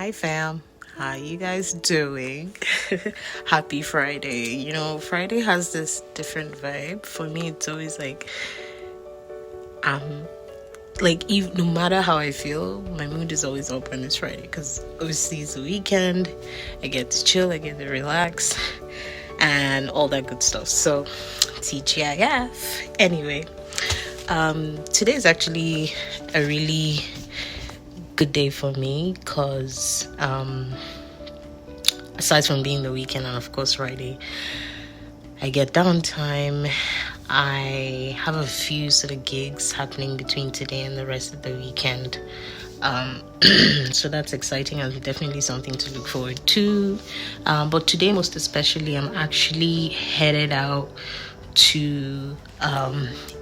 Hi fam, how you guys doing? Happy Friday. Friday has this different vibe. For me, it's always um no matter how I feel, my mood is always up when it's Friday because obviously it's the weekend. I get to chill, I get to relax, and all that good stuff. So, TGIF. Anyway, today is actually a really good day for me because aside from being the weekend and of course Friday, I get downtime. I have a few sort of gigs happening between today and the rest of the weekend. So that's exciting and definitely something to look forward to. But today, most especially, I'm actually headed out to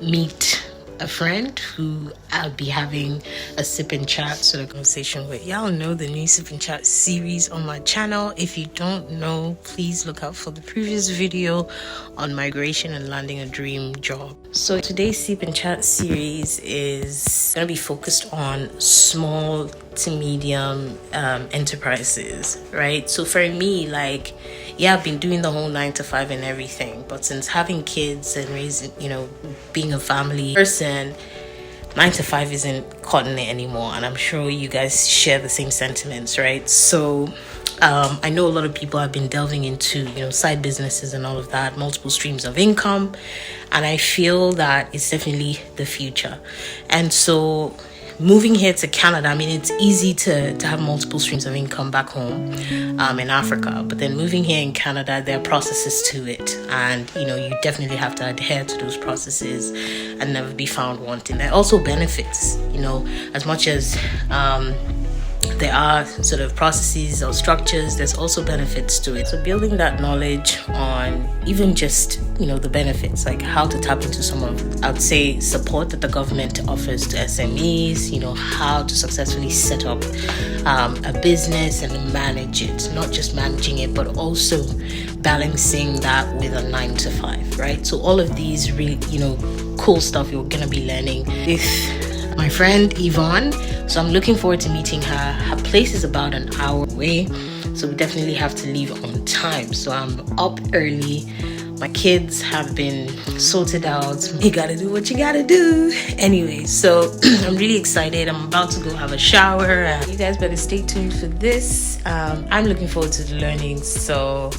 meet a friend who I'll be having a sip and chat sort of conversation with. Y'all know the new sip and chat series on my channel. If you don't know, please look out for the previous video on migration and landing a dream job. So today's sip and chat series is going to be focused on small to medium enterprises, right? So for me, I've been doing the whole 9 to 5 and everything, but since having kids and raising, being a family person, 9 to 5 isn't cutting it anymore. And I'm sure you guys share the same sentiments, right? So I know a lot of people have been delving into, side businesses and all of that, multiple streams of income. And I feel that it's definitely the future. And so moving here to Canada, it's easy to have multiple streams of income back home in Africa. But then moving here in Canada, there are processes to it. And, you definitely have to adhere to those processes and never be found wanting. There are also benefits, as much as there are sort of processes or structures, there's also benefits to it. So building that knowledge on even just, the benefits, like how to tap into some of, I would say, support that the government offers to SMEs, how to successfully set up a business and manage it, not just managing it, but also balancing that with a 9 to 5, right? So all of these really, cool stuff you're going to be learning with my friend Yvonne. So I'm looking forward to meeting her. Her place is about an hour away, so we definitely have to leave on time. So I'm up early. My kids have been sorted out. You gotta do what you gotta do. Anyway, so I'm really excited. I'm about to go have a shower. You guys better stay tuned for this. I'm looking forward to the learning, so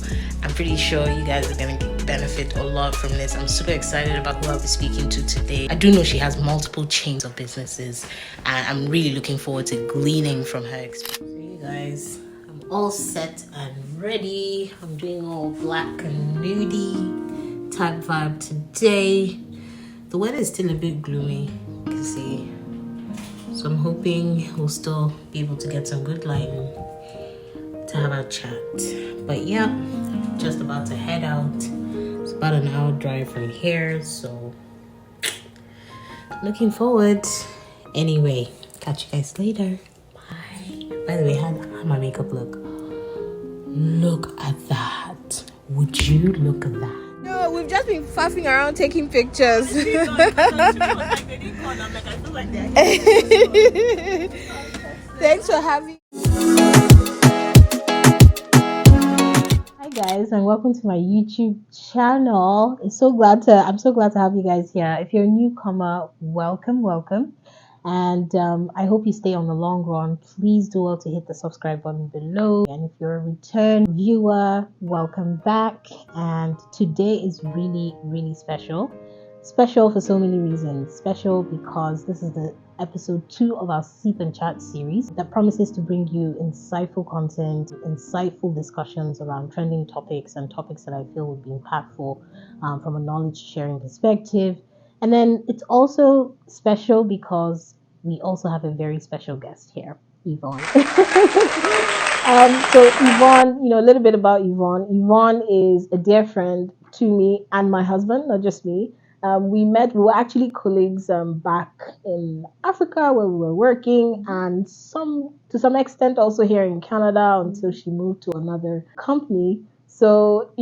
I'm pretty sure you guys are gonna benefit a lot from this. I'm super excited about who I'll be speaking to today. I do know she has multiple chains of businesses, and I'm really looking forward to gleaning from her experience. So you guys, I'm all set and ready. I'm doing all black and moody type vibe today. The weather is still a bit gloomy, you can see. So I'm hoping we'll still be able to get some good lighting to have a chat. But yeah, just about to head out. It's about an hour drive from here, so looking forward. Anyway, catch you guys later. Bye. By the way, how my makeup look? Look at that. Would you look at that? No, we've just been faffing around taking pictures. Thanks for having. Hi guys, and welcome to my YouTube channel. I'm so glad to have you guys here. If you're a newcomer, welcome. And I hope you stay on the long run. Please do well to hit the subscribe button below. And if you're a return viewer, welcome back. And today is really, really special. Special for so many reasons. Special because this is the episode 2 of our Sip and Chat series that promises to bring you insightful content, insightful discussions around trending topics and topics that I feel would be impactful from a knowledge sharing perspective. And then it's also special because we also have a very special guest here, Yvonne. So Yvonne, a little bit about Yvonne. Yvonne is a dear friend to me and my husband, not just me. We were actually colleagues back in Africa where we were working, and to some extent also here in Canada until she moved to another company. So,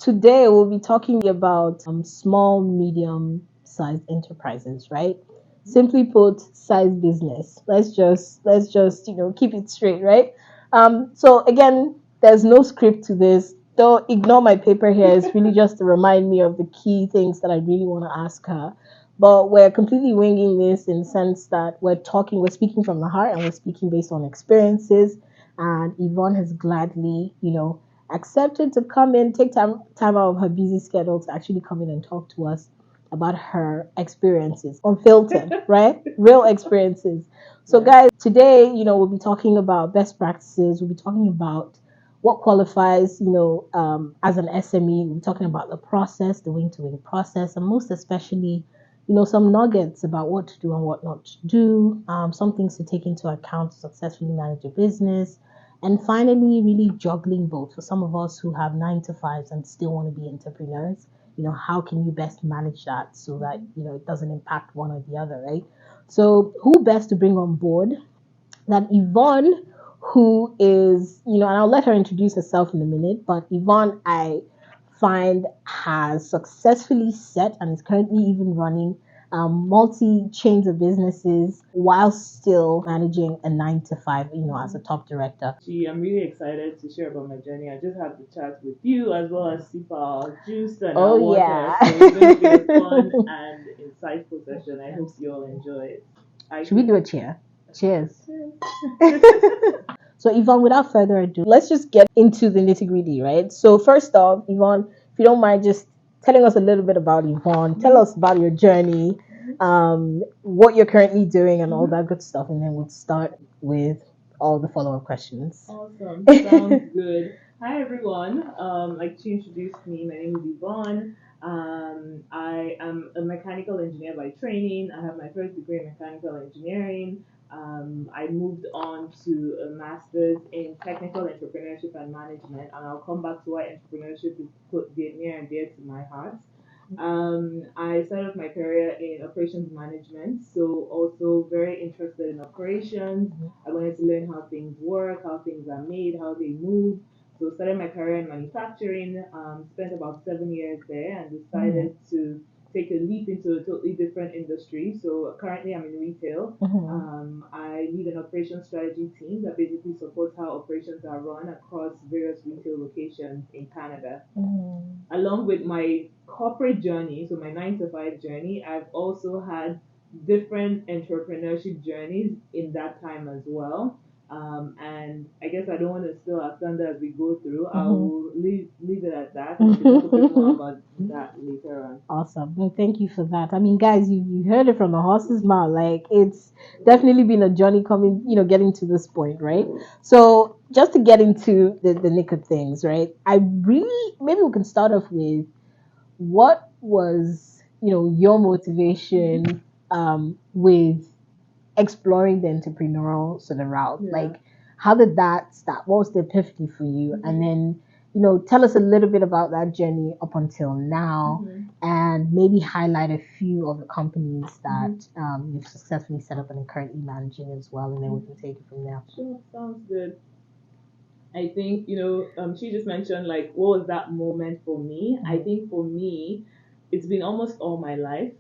today we'll be talking about small, medium-sized enterprises, right? Simply put, side business. Let's just keep it straight, right? So again, there's no script to this. Don't ignore my paper here. It's really just to remind me of the key things that I really want to ask her. But we're completely winging this in the sense that we're speaking from the heart, and we're speaking based on experiences. And Yvonne has gladly, accepted to come in, take time out of her busy schedule to actually come in and talk to us about her experiences, unfiltered, right? Real experiences. So, guys, today, we'll be talking about best practices. We'll be talking about what qualifies, as an SME. We'll be talking about the process, the wing to wing process, and most especially, some nuggets about what to do and what not to do, some things to take into account to successfully manage your business. And finally, really juggling both for some of us who have 9 to 5s and still want to be entrepreneurs. How can you best manage that so that it doesn't impact one or the other, right? So who best to bring on board that Yvonne, who is, and I'll let her introduce herself in a minute, but Yvonne, I find, has successfully set and is currently even running multi chains of businesses while still managing a 9 to 5, as a top director. I'm really excited to share about my journey. I just had the chat with you as well as sip our juice and our water. Yeah. So it's going to be a fun and insightful session. I hope you all enjoy it. Should we do a cheer? Cheers. So, Yvonne, without further ado, let's just get into the nitty gritty, right? So, first off, Yvonne, if you don't mind just telling us a little bit about Yvonne, tell us about your journey, what you're currently doing, and all that good stuff. And then we'll start with all the follow up questions. Awesome. Sounds good. Hi, everyone. Like she introduced me, my name is Yvonne. I am a mechanical engineer by training. I have my first degree in mechanical engineering. I moved on to a master's in technical entrepreneurship and management, and I'll come back to why entrepreneurship is near and dear to my heart. I started my career in operations management, so also very interested in operations. I wanted to learn how things work, how things are made, how they move. So started my career in manufacturing, spent about 7 years there, and decided to take a leap into a totally different industry. So currently I'm in retail. I lead an operations strategy team that basically supports how operations are run across various retail locations in Canada. Along with my corporate journey, so my 9 to 5 journey, I've also had different entrepreneurship journeys in that time as well. And I guess I don't want to steal our thunder as we go through. I will leave it at that. And we'll talk a bit more about that later on. Awesome. No, thank you for that. I mean, guys, you heard it from the horse's mouth. Like, it's definitely been a journey coming, getting to this point, right? So, just to get into the nick of things, right? Maybe we can start off with what was, your motivation with exploring the entrepreneurial sort of route. Yeah. Like, how did that start? What was the epiphany for you? And then, tell us a little bit about that journey up until now, and maybe highlight a few of the companies that you've successfully set up and are currently managing as well, and then we can take it from there. Sure, sounds good. I think, she just mentioned like what was that moment for me. I think for me, it's been almost all my life.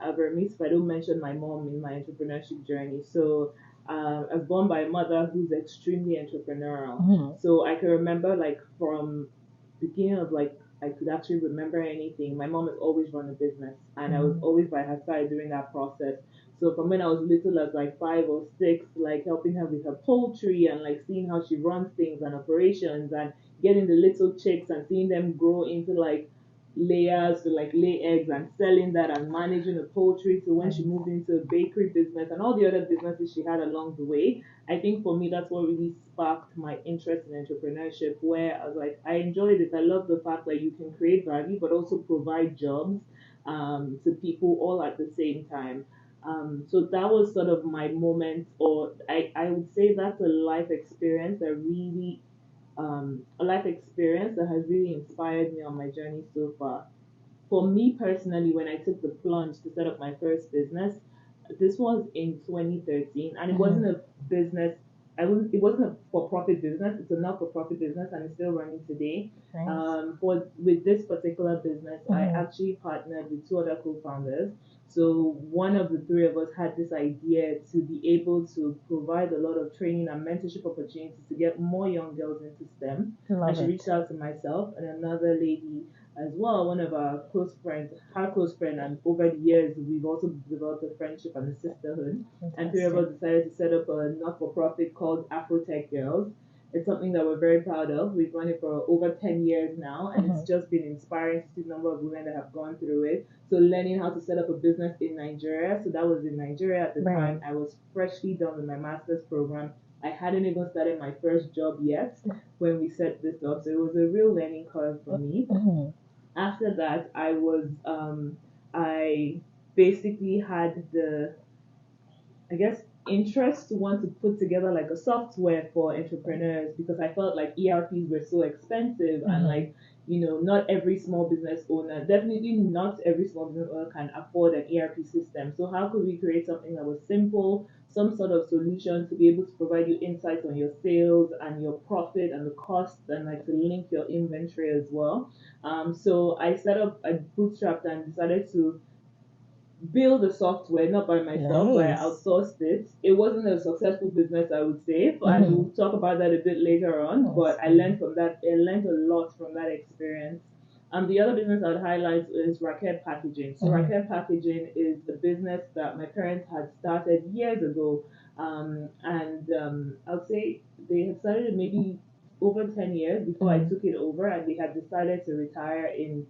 I've remiss if I don't mention my mom in my entrepreneurship journey. So I was born by a mother who's extremely entrepreneurial. So I can remember like from beginning of like I could actually remember anything. My mom has always run a business, and I was always by her side during that process. So from when I was little as like 5 or 6, like helping her with her poultry and like seeing how she runs things and operations and getting the little chicks and seeing them grow into like layers to like lay eggs and selling that and managing the poultry to when she moved into a bakery business and all the other businesses she had along the way. I think for me that's what really sparked my interest in entrepreneurship, where I was like, I enjoy this. I love the fact that you can create value but also provide jobs to people all at the same time. So that was sort of my moment, or I would say that's a life experience that has really inspired me on my journey so far. For me personally, when I took the plunge to set up my first business, this was in 2013, and it wasn't a business. It wasn't a for-profit business. It's a not-for-profit business, and it's still running today. Nice. With this particular business, I actually partnered with 2 other co-founders. So one of the three of us had this idea to be able to provide a lot of training and mentorship opportunities to get more young girls into STEM. And she reached out to myself and another lady as well, one of our close friends, her close friend, and over the years we've also developed a friendship and a sisterhood. And three of us decided to set up a not-for-profit called Afrotechgirls. It's something that we're very proud of. We've run it for over 10 years now, and it's just been inspiring to see the number of women that have gone through it. So learning how to set up a business in Nigeria. So that was in Nigeria at the time. I was freshly done with my master's program. I hadn't even started my first job yet when we set this up. So it was a real learning curve for me. After that, I basically had the, I guess, interest to want to put together like a software for entrepreneurs because I felt like ERPs were so expensive and like, not every small business owner, definitely not every small business owner can afford an ERP system. So how could we create something that was simple, some sort of solution to be able to provide you insights on your sales and your profit and the costs and like to link your inventory as well. So I set up, I bootstrapped and decided to build the software not by myself, but I outsourced it. It wasn't a successful business, I would say, and we'll talk about that a bit later on. But I learned from that. I learned a lot from that experience. The other business I'd highlight is Racket Packaging. So Racket Packaging is the business that my parents had started years ago, and I'd say they had started it maybe over 10 years before I took it over, and they had decided to retire in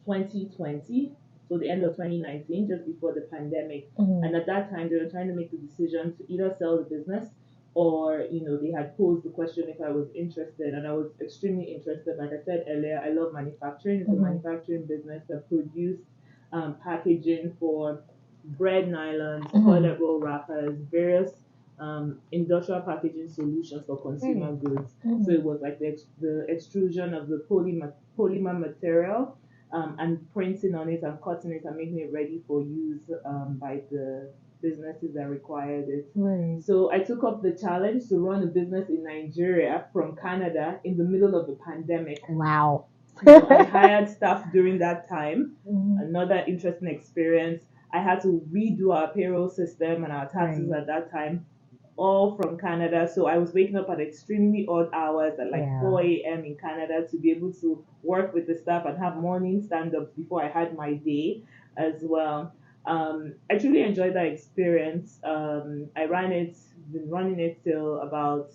2020, so the end of 2019, just before the pandemic. And at that time, they were trying to make the decision to either sell the business or, they had posed the question if I was interested. And I was extremely interested. Like I said earlier, I love manufacturing. It's a manufacturing business that produced packaging for bread nylons, toilet roll wrappers, various industrial packaging solutions for consumer goods. So it was like the extrusion of the polymer material and printing on it and cutting it and making it ready for use by the businesses that required it. So I took up the challenge to run a business in Nigeria from Canada in the middle of the pandemic. Wow. I hired staff during that time. Another interesting experience. I had to redo our payroll system and our taxes at that time, all from Canada. So I was waking up at extremely odd hours at like 4 a.m. in Canada to be able to work with the staff and have morning stand-ups before I had my day as well. I truly enjoyed that experience. Been running it till about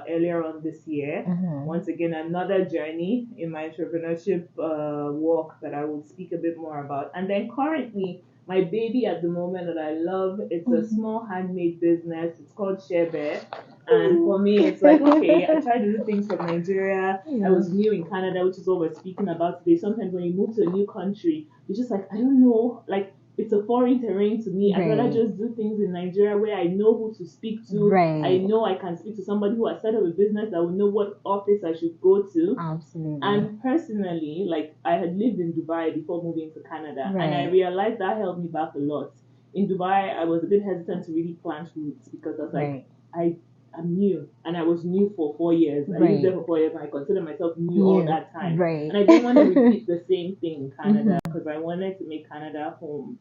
earlier on this year. Once again, another journey in my entrepreneurship walk that I will speak a bit more about. And then currently, my baby at the moment that I love, it's a small handmade business. It's called Shebe. And for me, it's like, okay, I try to do things from Nigeria. I was new in Canada, which is what we're speaking about today. Sometimes when you move to a new country, you're just like, I don't know, like, it's a foreign terrain to me. I'd rather just do things in Nigeria where I know who to speak to. I know I can speak to somebody who has set up a business that will know what office I should go to. Absolutely. And personally, like I had lived in Dubai before moving to Canada, and I realized that held me back a lot. In Dubai, I was a bit hesitant to really plant roots because I was like, I'm new, and I was new for 4 years. I lived there for 4 years, and I considered myself new all that time. And I didn't want to repeat the same thing in Canada because I wanted to make Canada home.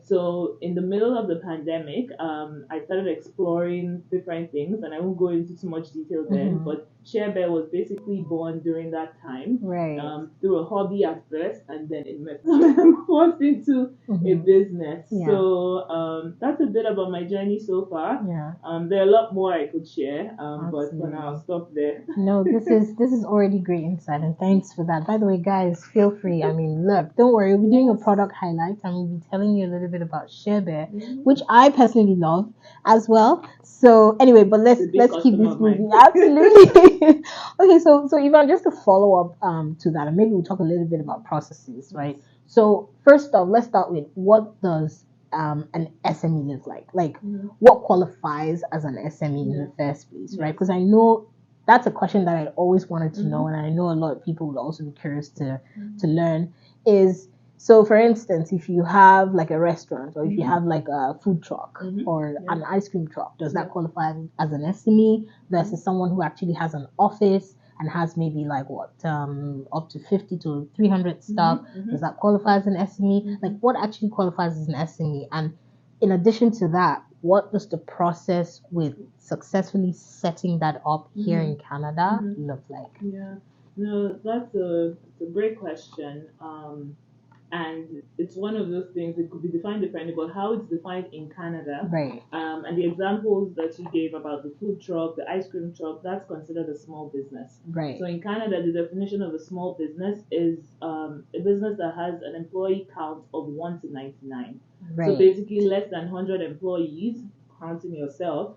So in the middle of the pandemic, I started exploring different things, and I won't go into too much detail then. But Share was basically born during that time, through a hobby at first, and then it morphed into a business. So that's a bit about my journey so far. There are a lot more I could share, but for now I'll stop there. No, this is already great insight, and thanks for that. By the way, guys, feel free. I mean, look, don't worry. We'll be doing a product highlight, and we'll be telling you a little bit about Share, which I personally love as well. So anyway, but let's keep this moving. Absolutely. Okay, so Yvonne, just to follow up to that, and maybe we'll talk a little bit about processes, right? So first off, let's start with what does an SME look like? Like, what qualifies as an SME in the first place, right? Because I know that's a question that I always wanted to know, and I know a lot of people will also be curious to learn. Is so, for instance, if you have like a restaurant, or if you have like a food truck or an ice cream truck, does that qualify as an SME versus someone who actually has an office and has maybe like what up to 50 to 300 staff, does that qualify as an SME? Like what actually qualifies as an SME? And in addition to that, what does the process with successfully setting that up here in Canada look like? Yeah, no, that's a great question. And it's one of those things that could be defined differently, but how it's defined in Canada, Right. And the examples that you gave about the food truck, the ice cream truck, that's considered a small business. Right. So in Canada, the definition of a small business is a business that has an employee count of 1 to 99. Right. So basically, less than 100 employees, counting yourself,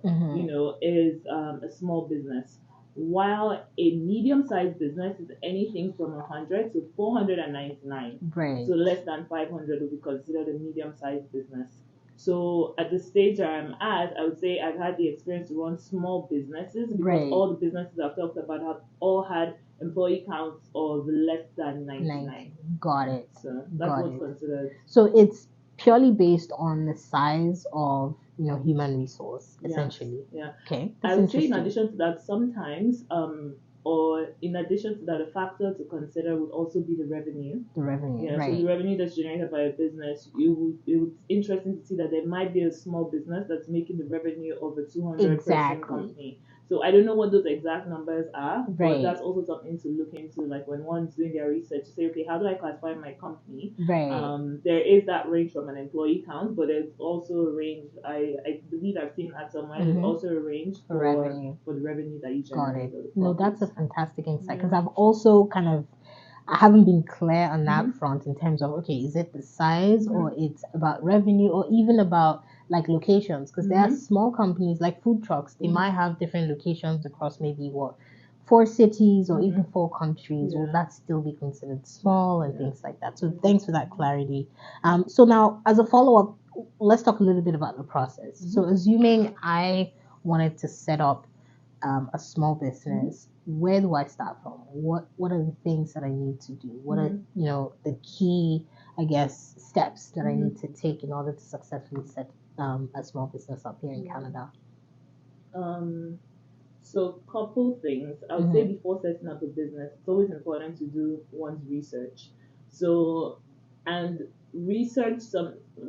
is a small business. While a medium-sized business is anything from 100 to 499. Right. So less than 500 will be considered a medium-sized business. So at the stage I'm at, I would say I've had the experience to run small businesses because all the businesses I've talked about have all had employee counts of less than 99. Got it. So that's what's considered. So it's purely based on the size of human resource, essentially. Yeah. Okay. I would say in addition to that, sometimes or in addition to that, a factor to consider would also be the revenue. The revenue, right. So the revenue that's generated by a business, it would interesting to see that there might be a small business that's making the revenue of a 200-person company. So I don't know what those exact numbers are, but that's also something to look into, like when one's doing their research to say, okay, how do I classify my company? Right. There is that range from an employee count, but there's also a range, I believe I've seen that somewhere, there's also a range for the revenue that you generate. Got it. No, that's a fantastic insight, because I've also I haven't been clear on that front in terms of, okay, is it the size or it's about revenue or even about like locations? Because there are small companies like food trucks, they might have different locations across maybe 4 cities or even 4 countries. Will that still be considered small and things like that? So thanks for that clarity. So now as a follow-up, let's talk a little bit about the process. So assuming I wanted to set up a small business, where do I start from? What are the things that I need to do? What are the key, I guess, steps that I need to take in order to successfully set a small business up here in Canada? So couple things. I would say before setting up a business, it's always important to do one's research. So and research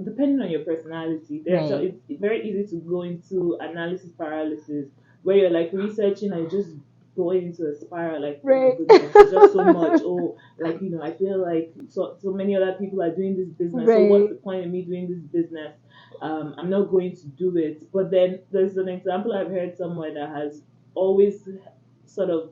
depending on your personality. It's very easy to go into analysis paralysis where you're like researching and you're just going into a spiral like oh my goodness, it's just so much. Oh, like I feel like so many other people are doing this business. So what's the point of me doing this business? I'm not going to do it. But then there's an example I've heard somewhere that has always sort of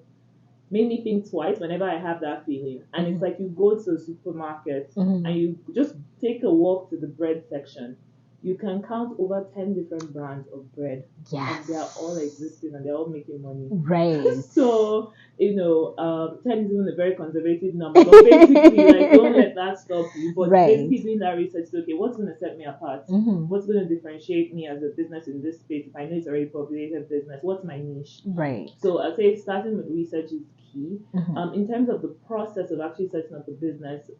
made me think twice whenever I have that feeling. And it's like you go to a supermarket and you just take a walk to the bread section. You can count over 10 different brands of bread. Yes. And they are all existing and they're all making money. Right. So, 10 is even a very conservative number. But basically, like, don't let that stop you. But basically doing that research, okay, what's going to set me apart? What's going to differentiate me as a business in this space? If I know it's already a populated business, what's my niche? Right. So I'd say starting with research is key. In terms of the process of actually setting up a business,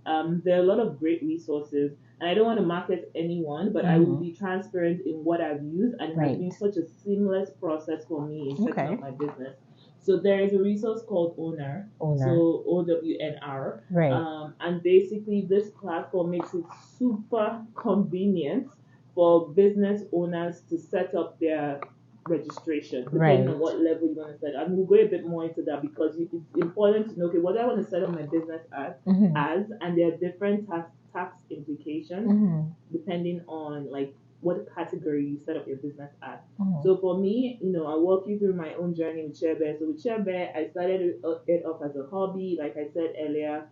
there are a lot of great resources. And I don't want to market anyone, but I will be transparent in what I've used, and it has been such a seamless process for me in setting up my business. So there is a resource called Owner. So OWNR. Right. And basically this platform makes it super convenient for business owners to set up their registration, depending on what level you want to set. And we'll go a bit more into that because it's important to know, okay, what do I want to set up my business as, and there are different tax implications depending on like what category you set up your business at. So for me, I'll walk you through my own journey with ShareBear. So with ShareBear, I started it off as a hobby, like I said earlier.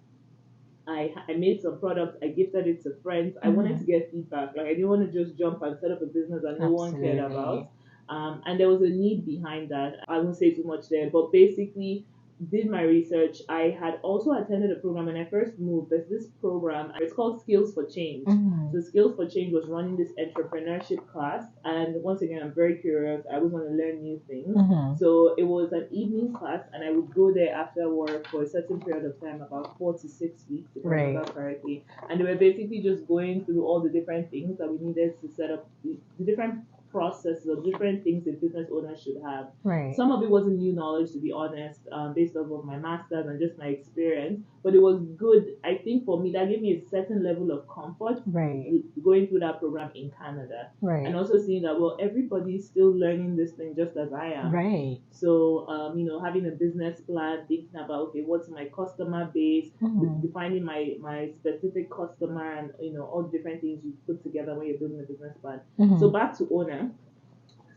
I made some products, I gifted it to friends. I wanted to get feedback. Like I didn't want to just jump and set up a business that no one cared about. And there was a need behind that. I won't say too much there, but basically did my research. I had also attended a program when I first moved. There's this program, it's called Skills for Change. So Skills for Change was running this entrepreneurship class, and once again, I'm very curious. I always want to learn new things. So it was an evening class, and I would go there after work for a certain period of time, about 4 to 6 weeks, if I remember correctly. And they were basically just going through all the different things that we needed to set up, the different processes or different things a business owner should have. Right. Some of it wasn't new knowledge, to be honest, based off of my master's and just my experience, but it was good. I think for me, that gave me a certain level of comfort Right. going through that program in Canada. Right. And also seeing that, well, everybody's still learning this thing just as I am. Right. So, having a business plan, thinking about, okay, what's my customer base, defining my specific customer, and, all the different things you put together when you're building a business plan. So back to owner.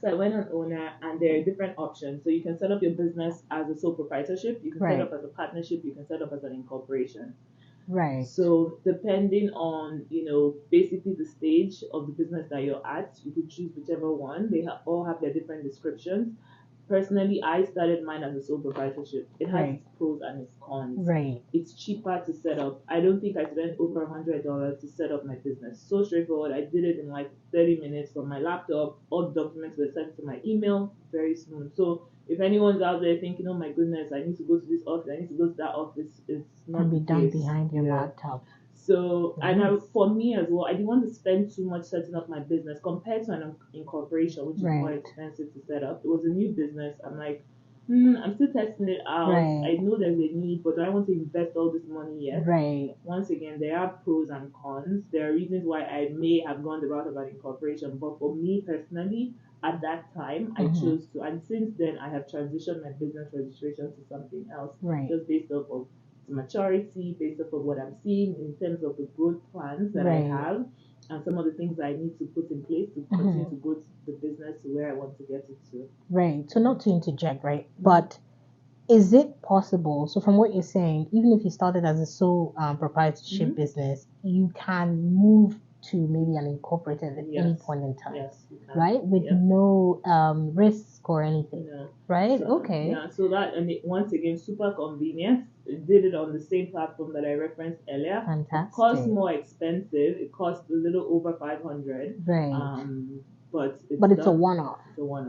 So I went on owner, and there are different options. So you can set up your business as a sole proprietorship, you can set up as a partnership, you can set up as an incorporation. Right. So depending on, basically the stage of the business that you're at, you could choose whichever one. They all have their different descriptions. Personally, I started mine as a sole proprietorship. It has its pros and its cons. Right. It's cheaper to set up. I don't think I spent over $100 to set up my business. So straightforward. I did it in like 30 minutes from my laptop. All the documents were sent to my email. Very smooth. So if anyone's out there thinking, oh my goodness, I need to go to this office, I need to go to that office, it's not Can be the done case. behind your laptop. So, and for me as well, I didn't want to spend too much setting up my business compared to an incorporation, which is more expensive to set up. It was a new business. I'm like, I'm still testing it out. I know there's a need, but do I want to invest all this money yet? Right. Once again, there are pros and cons. There are reasons why I may have gone the route of an incorporation, but for me personally, at that time, I chose to. And since then, I have transitioned my business registration to something else, just based off of maturity, based off of what I'm seeing in terms of the growth plans that I have, and some of the things I need to put in place to continue to grow the business to where I want to get it to. Right. So not to interject, right? But is it possible? So from what you're saying, even if you started as a sole proprietorship business, you can move to maybe an incorporated at any point in time, right? With no risk or anything, right? So, okay. Yeah, so that, and once again, super convenient. It did it on the same platform that I referenced earlier. Fantastic. It costs more expensive. It costs a little over 500. Right. But it's a one-off.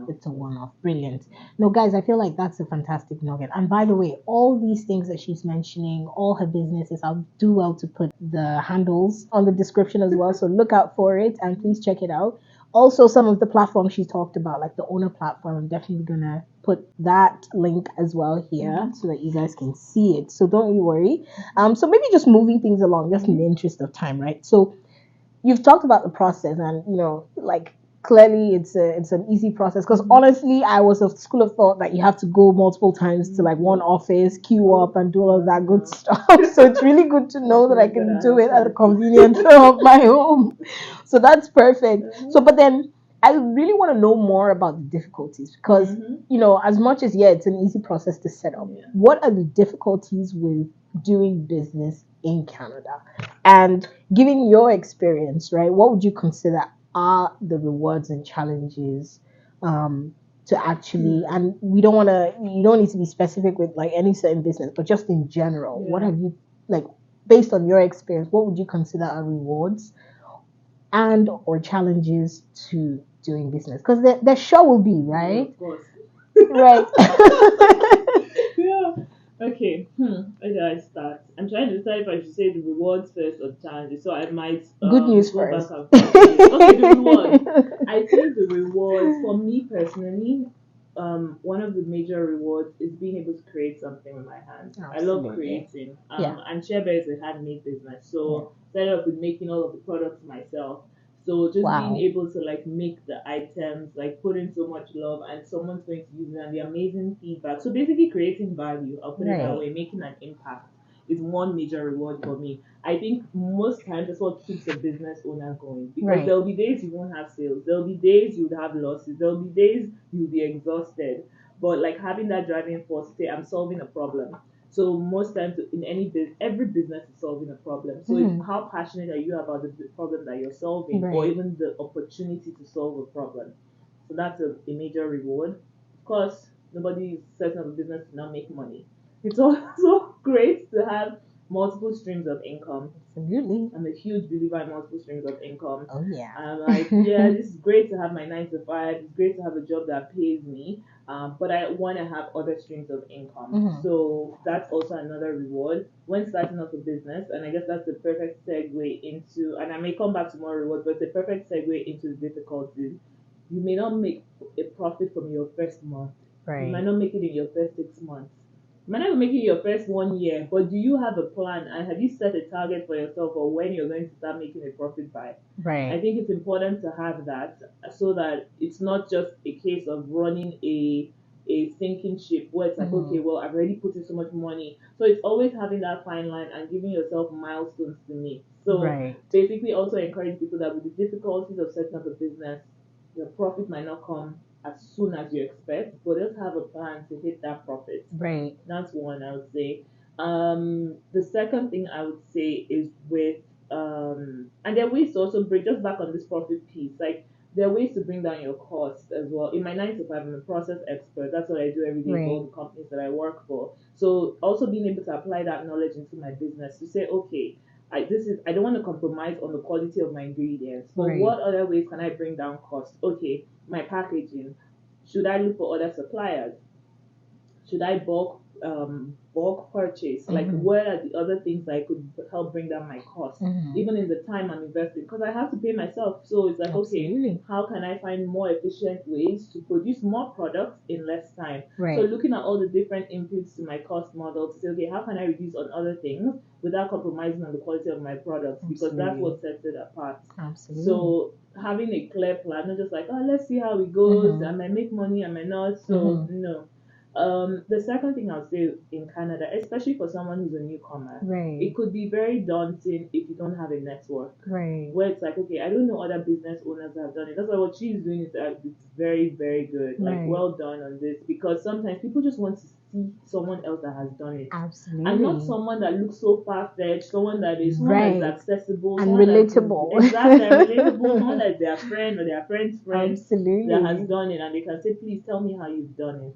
It's a one-off. Brilliant. No, guys, I feel like that's a fantastic nugget. And by the way, all these things that she's mentioning, all her businesses, I'll do well to put the handles on the description as well. So look out for it and please check it out. Also, some of the platforms she talked about, like the owner platform, I'm definitely gonna put that link as well here so that you guys can see it. So don't you worry. So maybe just moving things along, just in the interest of time, right? So you've talked about the process, and like clearly it's an easy process, because honestly I was of school of thought that you have to go multiple times to like one office, queue up and do all of that good stuff. So it's really good to know that I can do it at the convenience of my home. So that's perfect. So but then I really want to know more about the difficulties, because as much as it's an easy process to set up, what are the difficulties with doing business in Canada? And given your experience, right, what would you consider are the rewards and challenges to actually, and you don't need to be specific with like any certain business, but just in general, what have you, like, based on your experience, what would you consider are rewards and or challenges to doing business? Because there sure will be, right? Of course. Right. Yeah. Okay. Where do I start? I'm trying to decide if I should say the rewards first or the challenges. So I might good news go first. Back and forth. Okay, the rewards. I think the rewards for me personally, one of the major rewards is being able to create something with my hands. Absolutely. I love creating. And Share is a handmade business, so started off with making all of the products myself. So just being able to like make the items, like put in so much love, and someone's going to use it, and the amazing feedback. So basically creating value, I'll put it that way, making an impact is one major reward for me. I think most times that's what keeps a business owner going, because there'll be days you won't have sales, there'll be days you would have losses, there'll be days you'll be exhausted. But like having that driving force, say I'm solving a problem. So most times in any business, every business is solving a problem. So it's how passionate are you about the problem that you're solving, or even the opportunity to solve a problem. So that's a major reward. Of course, nobody is setting up a business to not make money. It's also great to have multiple streams of income. Absolutely. I'm a huge believer in multiple streams of income. Oh yeah. I'm like, this is great to have my 9 to 5. It's great to have a job that pays me. But I want to have other streams of income. So that's also another reward when starting up a business. And I guess that's the perfect segue into, and I may come back to more rewards, but it's a perfect segue into the difficulties. you may not make a profit from your first month. Right. You might not make it in your first 6 months. You might not make it in your first 1 year, but do you have a plan and have you set a target for yourself or when you're going to start making a profit by? Right. I think it's important to have that so that it's not just a case of running a sinking ship where it's like, okay, well, I've already put in so much money. So it's always having that fine line and giving yourself milestones to meet. So Right. basically also encourage people that with the difficulties of setting up a business, your profit might not come as soon as you expect, but just have a plan to hit that profit. Right. That's one I would say. The second thing I would say is with and there are ways to also bring just back on this profit piece. Like there are ways to bring down your cost as well. In my 9 to 5, I'm a process expert. That's what I do every day for all Right. the companies that I work for. So also being able to apply that knowledge into my business to say, okay, I don't want to compromise on the quality of my ingredients. But Right. what other ways can I bring down cost? Okay, my packaging. Should I look for other suppliers? Should I bulk purchase? Like what are the other things that I could help bring down my cost, even in the time I'm investing? Because I have to pay myself. So it's like, Absolutely. okay, how can I find more efficient ways to produce more products in less time? Right. So looking at all the different inputs to my cost model to say, okay, how can I reduce on other things without compromising on the quality of my products? Because that's Absolutely. what sets it apart. Absolutely. So having a clear plan, not just like, oh, let's see how it goes. I might make money, I might not. So no. The second thing I'll say in Canada, especially for someone who's a newcomer, Right. it could be very daunting if you don't have a network. Right. Where it's like, okay, I don't know other business owners that have done it. That's why what she's doing is it's very, very good. Like, Right. well done on this. Because sometimes people just want to see someone else that has done it. Absolutely. And not someone that looks so far-fetched, someone that is Right. accessible. And someone relatable. Exactly, and relatable. Someone that's their friend or their friend's friend Absolutely. that has done it. And they can say, please tell me how you've done it.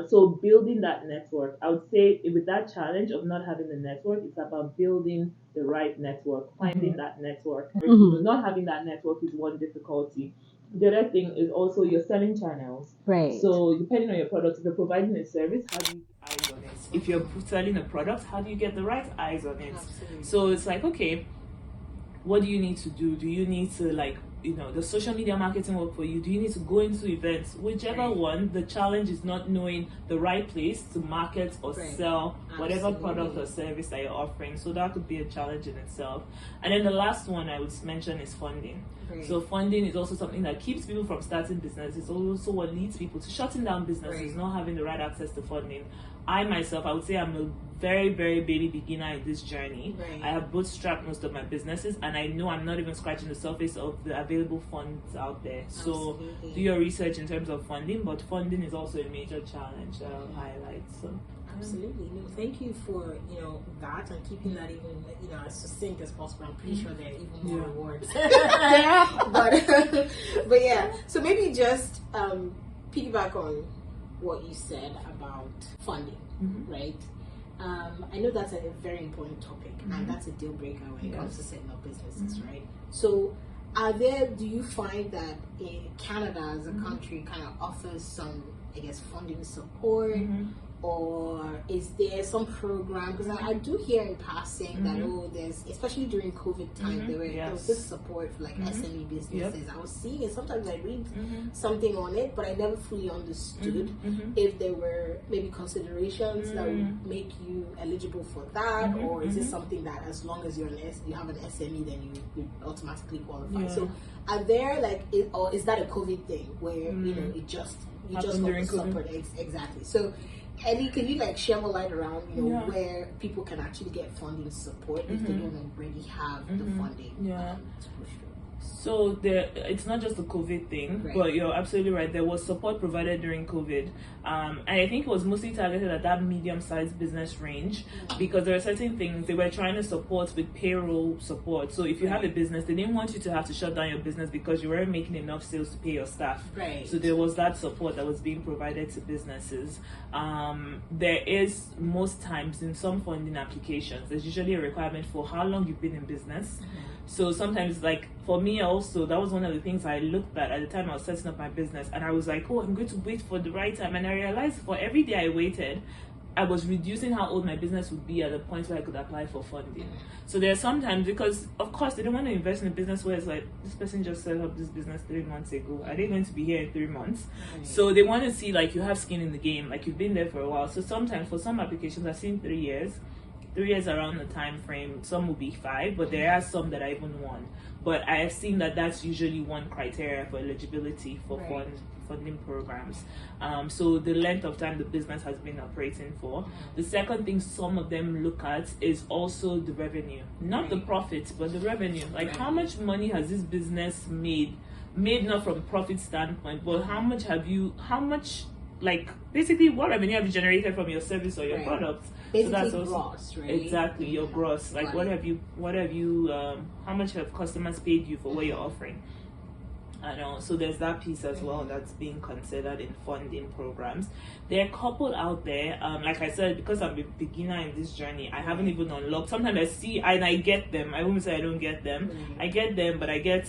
So building that network, I would say with that challenge of not having the network, it's about building the right network, finding that network. Not having that network is one difficulty. The other thing is also your selling channels. Right. So depending on your product, if you're providing a service, how do you get eyes on it? If you're selling a product, how do you get the right eyes on it? Absolutely. So it's like, okay, what do you need to do? Do you need to the social media marketing work for you? Do you need to go into events? Whichever one, the challenge is not knowing the right place to market or sell whatever product or service that you're offering. So that could be a challenge in itself. And then the last one I would mention is funding. So funding is also something that keeps people from starting businesses. It's also what leads people to shutting down businesses, not having the right access to funding. I myself, I would say I'm a very, very baby beginner in this journey. I have bootstrapped most of my businesses, and I know I'm not even scratching the surface of the available funds out there. So do your research in terms of funding, but funding is also a major challenge that I'll highlight. So absolutely. No, thank you for that and keeping that even as succinct as possible. I'm pretty sure there are even more rewards. but yeah. So maybe just piggyback on what you said about funding, right? I know that's a very important topic, and that's a deal breaker when it comes to setting up businesses, right? So do you find that Canada as a country kind of offers some, I guess, funding support, or is there some program? Because I do hear in passing that there's, especially during COVID time, there was this support for like SME businesses. I was seeing it. Sometimes I read something on it, but I never fully understood if there were maybe considerations that would make you eligible for that, or is it something that as long as you have an SME, then you automatically qualify? So are there or is that a COVID thing where you just got the support? Exactly. So Eddie, can you share more light around where people can actually get funding support if they don't already have the funding to push through? So it's not just a COVID thing, but you're absolutely right. There was support provided during COVID, and I think it was mostly targeted at that medium-sized business range because there are certain things they were trying to support with payroll support. So if you have a business, they didn't want you to have to shut down your business because you weren't making enough sales to pay your staff. So there was that support that was being provided to businesses. There is most times in some funding applications, there's usually a requirement for how long you've been in business. So sometimes, for me also, that was one of the things I looked at the time I was setting up my business, and I was like, oh, I'm going to wait for the right time. And I realized for every day I waited, I was reducing how old my business would be at the point where I could apply for funding. So there are sometimes, because of course they don't want to invest in a business where it's like, this person just set up this business 3 months ago. Are they going to be here in 3 months? So they want to see like you have skin in the game, like you've been there for a while. So sometimes for some applications I've seen 3 years. 3 years around the time frame. Some will be 5, but there are some that are even 1. But I have seen that that's usually one criteria for eligibility for funding programs. So the length of time the business has been operating for. The second thing some of them look at is also the revenue, not the profits, but the revenue. Like how much money has this business made not from profit standpoint, but how much like basically what revenue have you generated from your service or your product? Basically, so that's also gross, right? Exactly, your gross. Like what have you how much have customers paid you for what you're offering? I know. So there's that piece as well that's being considered in funding programs. There are a couple out there, like I said, because I'm a beginner in this journey, I haven't even unlocked. Sometimes I see and I get them. I won't say I don't get them. I get them, but I get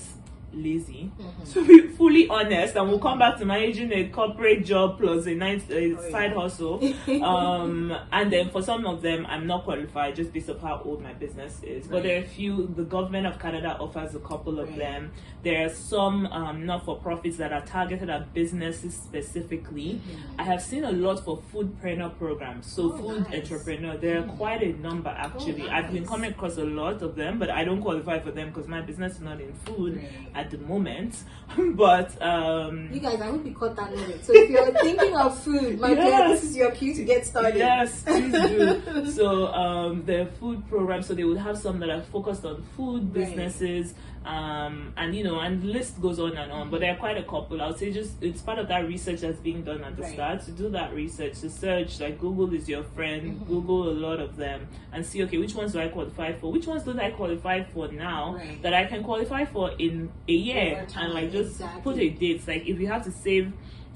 lazy, to be fully honest, and we'll come back to managing a corporate job plus a side hustle. And then for some of them I'm not qualified just based on how old my business is, but there are a few. The government of Canada offers a couple of them. There are some not-for-profits that are targeted at businesses specifically. I have seen a lot for foodpreneur programs, so food entrepreneur. There are quite a number actually. I've been coming across a lot of them, but I don't qualify for them because my business is not in food at the moment. But you guys, I hope you caught that moment. So if you're thinking of food, my dear, this is your cue to get started. Yes, please do. So the food program, so they would have some that are focused on food businesses, and you know, and the list goes on and on. But there are quite a couple. I would say just it's part of that research that's being done at the start. To do that research, to search, like Google is your friend. Google a lot of them and see, okay, which ones do I qualify for? Which ones don't I qualify for now that I can qualify for in a year? And like just put a date. Like if you have to save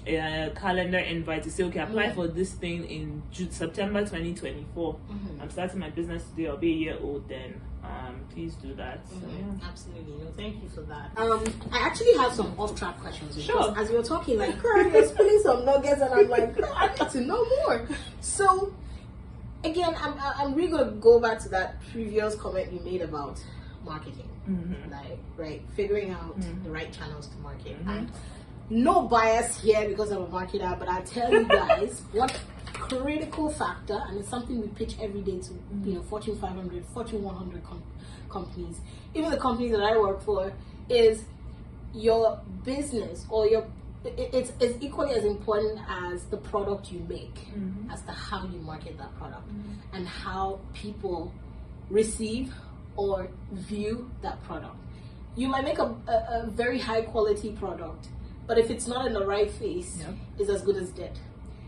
a calendar invite to say, okay, apply for this thing in September 2024. I'm starting my business today. I'll be a year old then. Please do that. So, Absolutely. No, thank you for that. I actually have some off-track questions. Sure. As you were talking, like, girl, you're spilling some nuggets, and I'm like, girl, I need to know more. So, again, I'm really going to go back to that previous comment you made about marketing, like, figuring out the right channels to market. And no bias here because I'm a marketer, but I tell you guys what critical factor, and it's something we pitch every day to Fortune 500, Fortune 100 companies, even the companies that I work for, is your business or it's equally as important as the product you make, as to how you market that product and how people receive or view that product. You might make a very high quality product, but if it's not in the right face, it's as good as dead.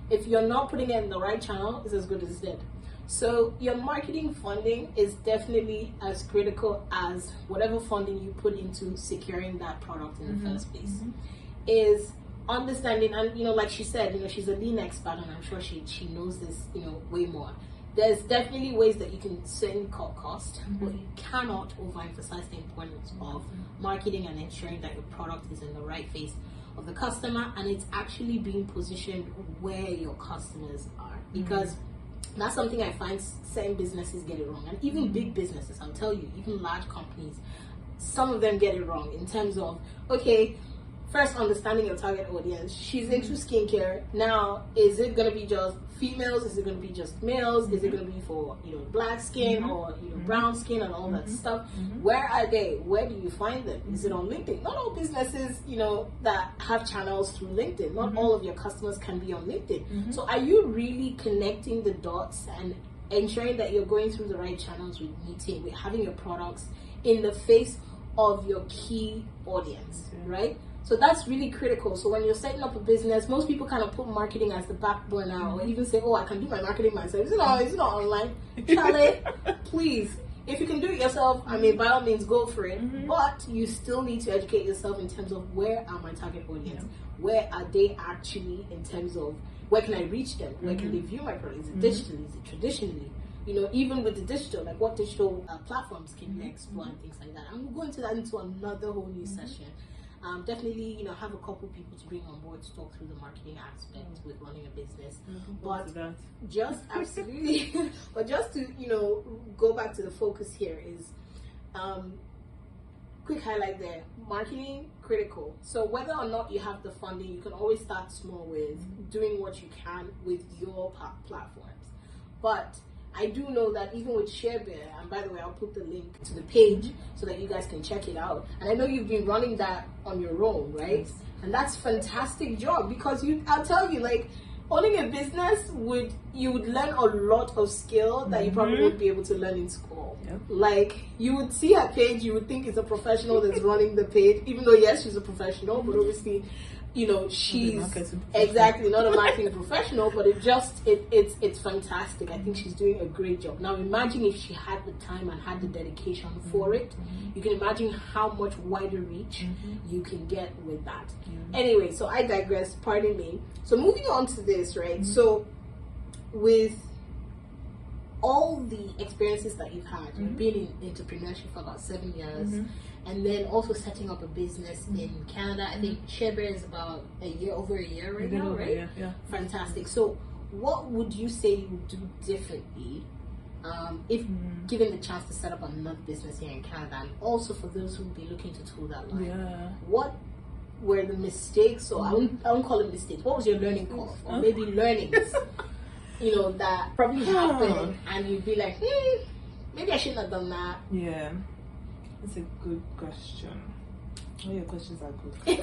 If you're not putting it in the right channel, it's as good as dead. So your marketing funding is definitely as critical as whatever funding you put into securing that product in the first place. Is understanding, and like she said, she's a lean expert, and I'm sure she knows this, way more. There's definitely ways that you can certainly cut cost, but you cannot overemphasize the importance of marketing and ensuring that your product is in the right face of the customer and it's actually being positioned where your customers are. Because that's something I find certain businesses get it wrong, and even big businesses, I'll tell you, even large companies, some of them get it wrong in terms of, okay, first understanding your target audience. She's into skincare. Now, is it going to be just females? Is it going to be just males? Is it going to be for black skin or brown skin and all that stuff? Where are they? Where do you find them? Is it on LinkedIn? Not all businesses that have channels through LinkedIn. Not all of your customers can be on LinkedIn. So are you really connecting the dots and ensuring that you're going through the right channels with having your products in the face of your key audience, right? So that's really critical. So when you're setting up a business, most people kind of put marketing as the back burner, or even say, oh, I can do my marketing myself. Is it not online? Charlie, please, if you can do it yourself, I mean, by all means, go for it. But you still need to educate yourself in terms of where are my target audience? Where are they actually in terms of where can I reach them? Where can they view my product? Is it digitally? Is it traditionally? Even with the digital, like what digital platforms can you explore and things like that. And we'll go into that into another whole new session. Definitely, have a couple people to bring on board to talk through the marketing aspect with running a business. But just absolutely, but just to go back to the focus here is quick highlight there: marketing critical. So whether or not you have the funding, you can always start small with doing what you can with your platforms. But I do know that even with ShareBear, and by the way, I'll put the link to the page so that you guys can check it out. And I know you've been running that on your own, right? And that's fantastic job, because I'll tell you, like, owning a business you would learn a lot of skill that you probably wouldn't be able to learn in school. Like, you would see her page, you would think it's a professional that's running the page, even though yes, she's a professional, but obviously she's exactly not a marketing professional, but it's fantastic. I think she's doing a great job. Now imagine if she had the time and had the dedication for it. You can imagine how much wider reach you can get with that. Anyway, so I digress, pardon me. So moving on to this, right? So with all the experiences that you've had, you've been in entrepreneurship for about 7 years, and then also setting up a business in Canada. I think ShareBear is about over a year right now, right? Yeah. Fantastic. So what would you say you would do differently if given the chance to set up another business here in Canada, and also for those who would be looking to toe that line? What were the mistakes, or I won't call it mistakes, what was your learning curve, or maybe learnings that probably happened, and you'd be like, maybe I shouldn't have done that? Yeah, that's a good question. All your questions are good.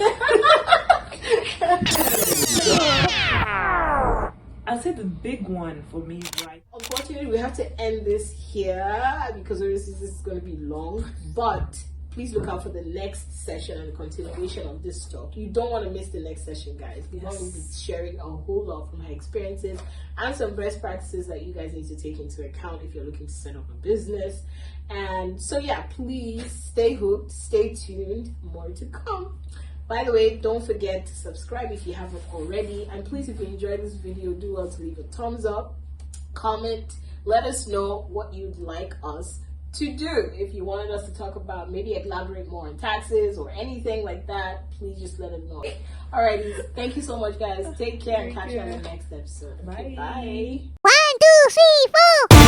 I'll say the big one for me, right? Unfortunately, we have to end this here because this is going to be long, but please look out for the next session and the continuation of this talk. You don't want to miss the next session, guys. Yvonne will be sharing a whole lot from her experiences and some best practices that you guys need to take into account if you're looking to set up a business. And so yeah, please stay hooked, stay tuned, more to come. By the way, don't forget to subscribe if you haven't already. And please, if you enjoyed this video, do well to leave a thumbs up, comment, let us know what you'd like us to do. If you wanted us to talk about, maybe elaborate more on taxes or anything like that, please just let us know. Alrighty, thank you so much, guys. Take care and catch you on the next episode. Bye. Bye. 1, 2, 3, 4.